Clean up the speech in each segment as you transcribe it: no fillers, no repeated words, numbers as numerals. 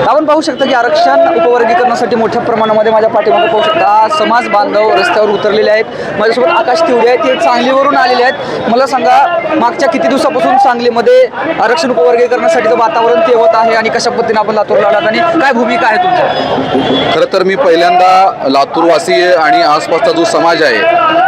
आपण पाहू शकता की आरक्षण उपवर्गीकरणासाठी मोठ्या प्रमाणामध्ये माझ्या पाठीमागे पाहू शकता समाज बांधव रस्त्यावर उतरलेले आहेत। माझ्यासोबत आकाश तिवडे आहेत, ते सांगलीवरून आलेले आहेत। मला सांगा, मागच्या किती दिवसापासून सांगलीमध्ये आरक्षण उपवर्गीकरणासाठीचं वातावरण तेवत आहे आणि कशा पद्धतीने आपण लातूरला आलात आणि काय भूमिका आहे तुमची? खरं तर मी पहिल्यांदा लातूरवासी आणि आसपासचा जो समाज आहे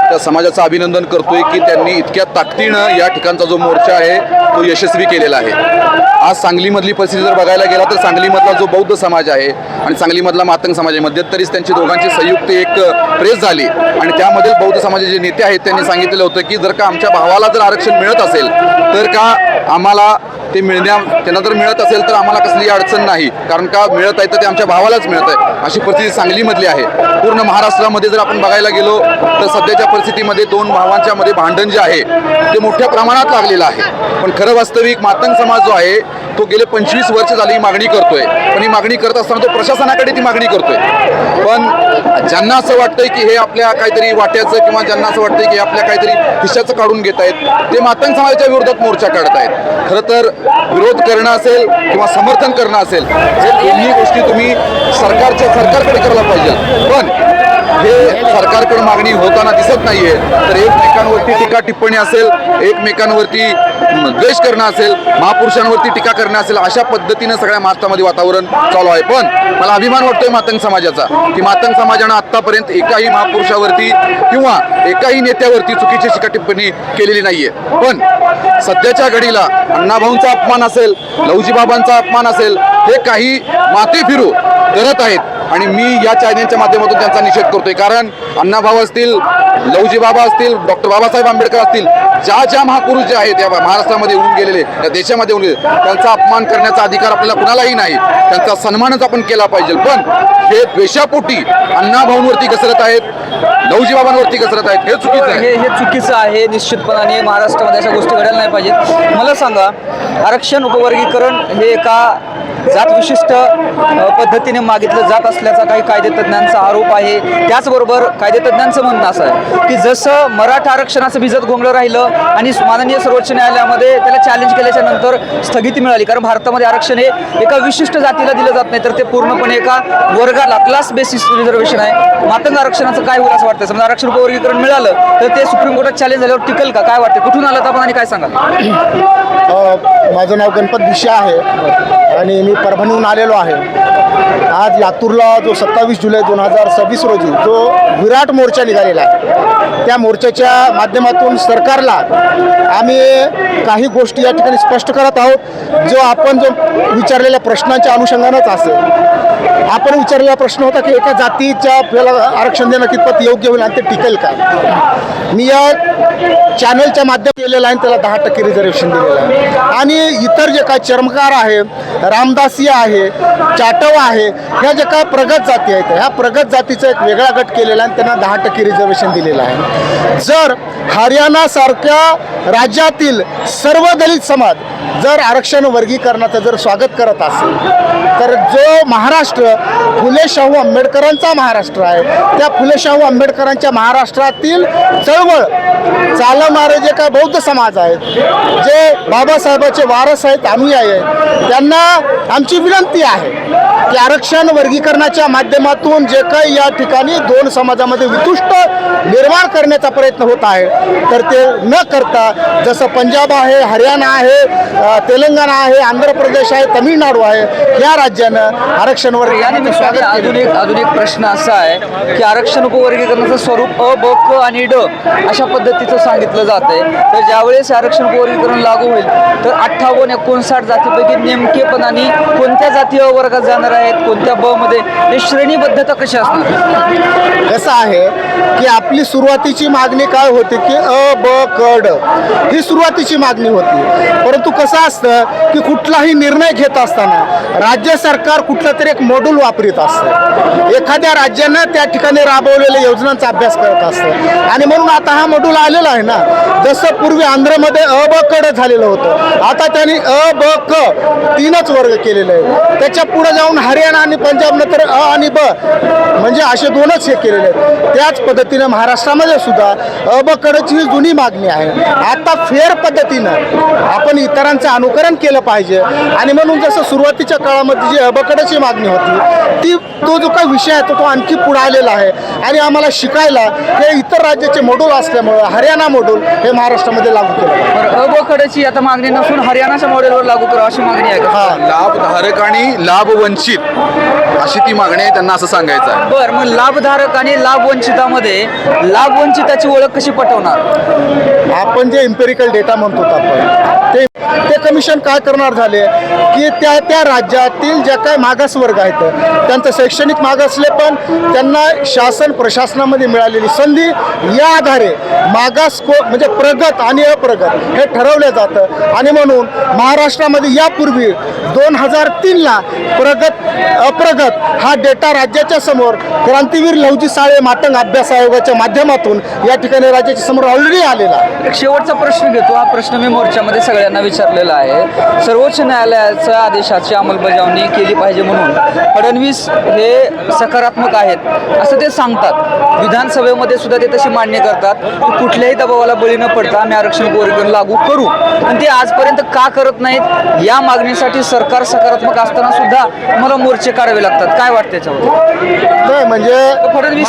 त्या समाजाचं अभिनंदन करतोय की त्यांनी इतक्या ताकदीनं या ठिकाणचा जो मोर्चा आहे तो यशस्वी केलेला आहे। आज सांगलीमधली परिस्थिती जर बघायला गेला तर सांगलीमधला जो बौद्ध समाज आहे आणि सांगलीमधला मातंग समाज आहे, मध्यंतरीच त्यांची दोघांची संयुक्त एक प्रेस झाली आणि त्यामध्ये बौद्ध समाजाचे जे नेते आहेत त्यांनी सांगितलेलं होतं की जर का आमच्या भावाला जर आरक्षण मिळत असेल तर का आम्हाला ते त्यांना जर मिळत असेल तर आम्हाला कसली अडचण नाही, कारण का मिळत आहे तर ते आमच्या भावालाच मिळत आहे। अशी परिस्थिती सांगलीमधली आहे। पूर्ण महाराष्ट्रामध्ये जर आपण बघायला गेलो तर सध्याच्या परिस्थितीमध्ये दोन भावांच्या मध्ये भांडण जे आहे ते मोठ्या प्रमाणात लागलेलं आहे। पण खरं वास्तविक मातंग समाज जो आहे तो गेले 25 वर्ष झाली ही मागणी करतोय, पण ही मागणी करत असताना तो प्रशासनाकडे ती मागणी करतोय। पण ज्यांना असं वाटतंय की हे आपल्या काहीतरी वाट्याचं किंवा ज्यांना असं वाटतंय की आपल्या काहीतरी हिश्श्याचं काढून घेत आहेत ते मातंग समाजाच्या विरोधात मोर्चा काढत आहेत। खरं तर विरोध करणं असेल किंवा समर्थन करणं असेल हे दोन्ही गोष्टी तुम्ही सरकारकडे करायला पाहिजे, पण हे सरकारकडे मागणी होताना दिसत नाहीये। तर एकमेकांवरती टीका टिप्पणी असेल, एकमेकांवरती द्वेष करणं असेल, महापुरुषांवरती टीका करणं असेल, अशा पद्धतीनं सगळ्या महाराष्ट्रामध्ये वातावरण चालू आहे। पण मला अभिमान वाटतोय मातंग समाजाचा की मातंग समाजानं आत्तापर्यंत एकाही महापुरुषावरती किंवा एकाही नेत्यावरती चुकीची टीका टिप्पणी केलेली नाहीये। पण सध्याच्या घडीला अण्णाभाऊंचा अपमान असेल, लहुजी बाबांचा अपमान असेल, हे काही माथे फिरू करत आहेत आणि मी या चॅनेलच्या माध्यमातून त्यांचा निषेध करतोय। कारण अण्णाभाऊ असतील, लहुजी बाबा असतील, डॉक्टर बाबासाहेब आंबेडकर असतील, ज्या महापुरुष जे आहेत या महाराष्ट्रामध्ये येऊन गेलेले, या देशामध्ये येऊन गेलेले, त्यांचा अपमान करण्याचा अधिकार आपल्याला कुणालाही नाही, त्यांचा सन्मानच आपण केला पाहिजे। पण हे द्वेषापोटी अण्णाभाऊंवरती घसरत आहेत, लहुजी बाबांवरती घसरत आहेत, हे चुकीचं आहे। हे चुकीचं आहे निश्चितपणाने। महाराष्ट्रामध्ये अशा गोष्टी घडायला नाही पाहिजेत। मला सांगा, आरक्षण उपवर्गीकरण हे एका जात विशिष्ट पद्धतीने मागितलं जात असल्याचा काही कायदेतज्ञांचा आरोप आहे। त्याचबरोबर कायदेतज्ञांचं म्हणणं असं आहे की जसं मराठा आरक्षणाचं भिजत घोंगलं राहिलं आणि माननीय सर्वोच्च न्यायालयामध्ये त्याला चॅलेंज केल्याच्या नंतर स्थगिती मिळाली, कारण भारतामध्ये आरक्षण हे एका विशिष्ट जातीला दिलं जात नाही, तर ते पूर्णपणे एका वर्गाला क्लास बेसिस रिझर्वेशन आहे। मातंग आरक्षणाचं काय होईल असं वाटतं? समजा आरक्षण उपवर्गीकरण मिळालं तर ते सुप्रीम कोर्टात चॅलेंज झाल्यावर टिकल का? काय वाटतं? कुठून आलं आपण आणि काय सांगाल? माझं नाव गणपत भिशे आहे आणि मी परभणीहून आलेलो आहे। आज लातूरला जो 27 जुलै 2026 रोजी जो विराट मोर्चा निघालेला आहे, त्या मोर्चाच्या माध्यमातून सरकारला आम्ही काही गोष्टी या ठिकाणी स्पष्ट करत आहोत। जो आपण विचारलेल्या प्रश्नांच्या अनुषंगानंच असेल। आपण विचारलेला प्रश्न होता की एका जातीच्या आपल्याला आरक्षण देणं कितपत योग्य होईल आणि ते टिकेल का? मी या चॅनलच्या माध्यमातून केलेलं आहे, त्याला 10% रिझर्वेशन दिलेलं आहे। आणि इतर जे काय चर्मकार आहे, रामदासी आहे, चाटव आहे, ह्या जे काय प्रगत जाती आहेत, ह्या प्रगत जातीचा एक वेगळा गट केलेला आहे, त्यांना 10% रिझर्वेशन दिलेलं आहे। जर हरियाणासारख्या राज्यातील सर्व दलित समाज जर आरक्षण वर्गीकरणाचं जर स्वागत करत असेल तर जो महाराष्ट्र फुले शाहू आंबेडकरांचा महाराष्ट्र आहे, त्या फुले शाहू आंबेडकरांच्या महाराष्ट्रातील चळवळ चालवणारे जे काय बौद्ध समाज आहेत, जे बाबासाहेबांचे वारस आहेत, अनुयायी आहेत, त्यांना आमची विनंती आहे की आरक्षण वर्गीकरणाच्या माध्यमातून जे काही या ठिकाणी दोन समाजामध्ये वितुष्ट निर्माण करण्याचा प्रयत्न होत आहे तर ते न करता जसं पंजाब आहे, हरियाणा आहे, तेलंगणा आहे, आंध्र प्रदेश आहे, तमिळनाडू आहे, या राज्यानं आरक्षण वर्गीकरणाचं स्वागत केलं। अजून एक प्रश्न असा आहे की आरक्षण उपवर्गीकरणाचं स्वरूप अ, ब, क आणि ड अशा पद्धतीचं सांगितलं जातंय। तर ज्यावेळेस आरक्षण उपवर्गीकरण लागू होईल तर 58-59 जातीपैकी नेमकेपणाने कोणत्या जाती अ वर्गात जाणार आहेत, कोणत्या ब मध्ये, हे श्रेणीबद्धता कशी असणार? कसं आहे की आपली सुरुवातीची मागणी काय होती की अ, ब, क, ड ही सुरुवातीची मागणी होती। परंतु कसं असतं की कुठलाही निर्णय घेत असताना राज्य सरकार कुठलं तरी एक मॉड्यूल वापरत असतं, एखाद्या राज्यानं त्या ठिकाणी राबवलेल्या योजनांचा अभ्यास करत असतं आणि म्हणून आता हा मॉड्यूल आलेला आहे ना। जसं पूर्वी आंध्रमध्ये अ, ब, क, ड झालेलं होतं, आता त्यांनी अ, ब, क 3च वर्ग केलेले आहे। त्याच्या पुढे जाऊन हरियाणा आणि पंजाब नंतर अ आणि ब म्हणजे असे 2च हे केलेले आहेत। त्याच पद्धतीने महाराष्ट्रामध्ये सुद्धा अ, ब, क, ड ची जुनी मागणी आहे आता फेर पद्धतीनं आपण इतरांचं अनुकरण केलं पाहिजे. आणि म्हणून जसं सुरुवातीच्या काळामध्ये जी अबकडाची मागणी होती ती तो जो काही विषय आहे तो आणखी पुढे आलेला आहे. आणि आम्हाला शिकायला हे इतर राज्याचे मॉड्यूल असल्यामुळं हरियाणा मॉड्यूल हे महाराष्ट्रामध्ये लागू केलं आहे. बरं, अबकडाची आता मागणी नसून हरियाणाच्या मॉडेलवर लागू करा अशी मागणी आहे का? हा. लाभधारक आणि लाभवंचित अशी ती मागणी आहे, त्यांना असं सांगायचं आहे. बरं, मग लाभधारक आणि लाभवंचितामध्ये लाभवंचिताची ओळख कशी पटवणार? आपण जे इम्पेरिकल डेटा म्हणतो आपण ते कमिशन काय करणार झाले की त्या राज्यातील ज्या काही मागासवर्ग आहेत त्यांचं शैक्षणिक मागासले पण त्यांना शासन प्रशासनामध्ये मिळालेली संधी या आधारे मागास म्हणजे प्रगत आणि अप्रगत हे ठरवलं जातं. आणि म्हणून महाराष्ट्रामध्ये यापूर्वी 2003ला अप्रगत हा डेटा राज्याच्या समोर क्रांतीवीर लहुजी साळे मातंग अभ्यास आयोगाच्या माध्यमातून या ठिकाणी राज्याच्या समोर ऑलरेडी आलेला आहे. एक शेवटचा प्रश्न घेतो. हा प्रश्न मी मोर्चामध्ये सगळ्यांना विचारलेला आहे. सर्वोच्च न्यायालयाच्या आदेशाची अंमलबजावणी केली पाहिजे म्हणून फडणवीस हे सकारात्मक आहेत असं ते सांगतात. विधानसभेमध्ये सुद्धा ते तशी मान्य करतात की कुठल्याही दबावाला बळी न पडता आम्ही आरक्षण उपवर्गीकरण लागू करू. पण ते आजपर्यंत का करत नाहीत? या मागणीसाठी सरकार सकारात्मक असताना सुद्धा मला मोर्चे काढावे लागतात. काय वाटतं त्याच्यावर? नाही म्हणजे फडणवीस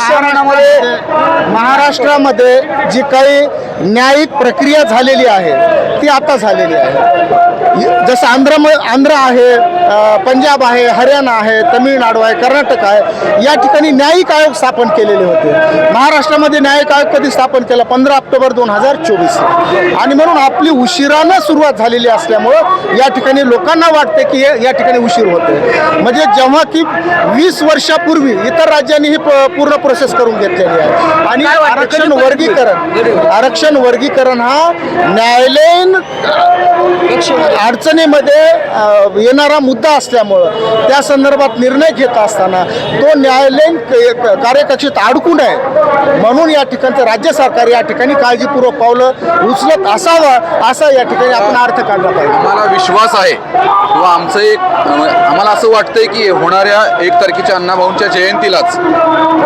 महाराष्ट्रामध्ये जी काही न्यायिक प्रक्रिया झालेली आहे ती आता झालेली आहे. जसं आंध्र आहे, पंजाब आहे, हरियाणा आहे, तमिळनाडू आहे, कर्नाटक आहे, या ठिकाणी न्यायिक आयोग स्थापन केलेले होते. महाराष्ट्रामध्ये न्यायिक आयोग कधी स्थापन केला? 15 ऑक्टोबर 2024. आणि म्हणून आपली उशिरानं सुरुवात झालेली असल्यामुळं या ठिकाणी लोकांना वाटते की या ठिकाणी उशीर होते. म्हणजे जेव्हा की 20 वर्षापूर्वी इतर राज्यांनी ही पूर्ण प्रोसेस करून घेतलेली आहे. आणि आरक्षण वर्गीकरण हा न्यायालयीन अडचणीमध्ये येणारा मुद्दा असल्यामुळं त्या संदर्भात निर्णय घेत असताना तो न्यायालयीन कार्यकक्षेत अडकून आहे. म्हणून या ठिकाणचं राज्य सरकार या ठिकाणी काळजीपूर्वक पावलं उचलत असावं असा या ठिकाणी आपण अर्थ काढला पाहिजे. आम्हाला विश्वास आहे किंवा आम्हाला असं वाटतंय की होणाऱ्या 1 तारखेच्या अण्णाभाऊंच्या जयंतीलाच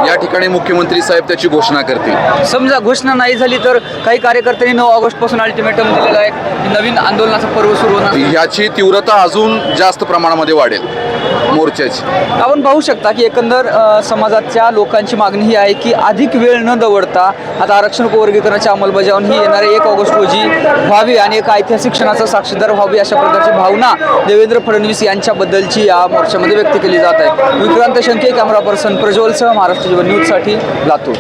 या ठिकाणी मुख्यमंत्री साहेब त्याची घोषणा करतील. समजा घोषणा नाही झाली तर काही कार्यकर्त्यांनी 9 ऑगस्ट पासून अल्टिमेटम दिलेला आहे. नवीन आंदोलनाचा पर्व सुरू होणार. याची तीव्रता अजून जास्त प्रमाणामध्ये वाढेल मोर्चाची. आपण पाहू शकता की एकंदर समाजाच्या लोकांची मागणी ही आहे की अधिक वेळ न दवडता आता आरक्षण उपवर्गीकरणाची अंमलबजावणी ही येणाऱ्या 1 ऑगस्ट रोजी व्हावी आणि एक ऐतिहासिक क्षणाचा साक्षीदार व्हावी अशा प्रकारची भावना देवेंद्र फडणवीस यांच्याबद्दलची या मोर्चामध्ये व्यक्त केली जात आहे. विक्रांत शंके, कॅमेरा पर्सन प्रज्वलसह महाराष्ट्र जीवन न्यूजसाठी लातूर.